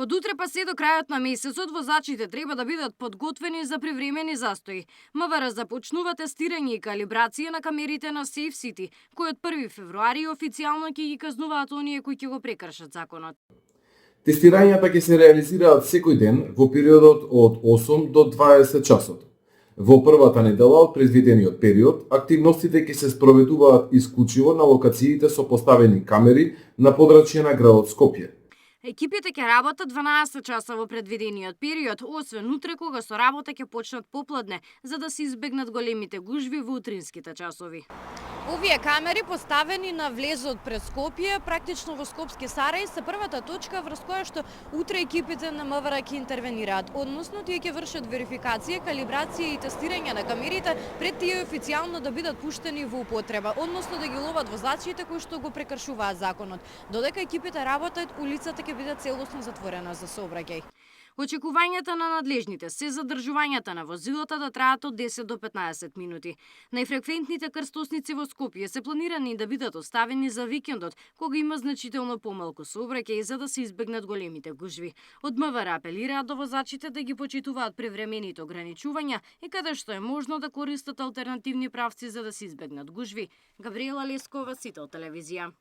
Од утре па се до крајот на месецот возачите треба да бидат подготвени за привремени застои. МВР започнува тестирање и калибрација на камерите на Safe City, кои од 1 февруари официјално ќе ги казнуваат оние кои ќе го прекршат законот. Тестирањата ќе се реализираат секој ден во периодот од 8 до 20 часот. Во првата недела од предвидениот период, активностите ќе се спроведуваат исклучиво на локациите со поставени камери на подрачје на градот Скопје. Екипите ќе работат 12 часа во предвидениот период, освен утре кога со работа ќе почнат попладне, за да се избегнат големите гужви во утринските часови. Овие камери поставени на влезот пред Скопје, практично во Скопски Сарај, се првата точка врз која што утре екипите на МВР ќе интервенираат. Односно, тие ќе вршат верификација, калибрација и тестирање на камерите пред тие официјално да бидат пуштени во употреба, односно да ги ловат возачите кои што го прекршуваат законот. Додека екипите работат, улицата ќе биде целосно затворена за сообраќај. Очекувањата на надлежните се задржувањата на возилата да траат од 10 до 15 минути. Најфреквентните крстосници во Скопје се планирани да бидат оставени за викендот, кога има значително помалку сообраќај за да се избегнат големите гужви. Од МВР апелираат до возачите да ги почитуваат превремените ограничувања и каде што е можно да користат алтернативни правци за да се избегнат гужви. Габриела Лескова, Сител телевизија.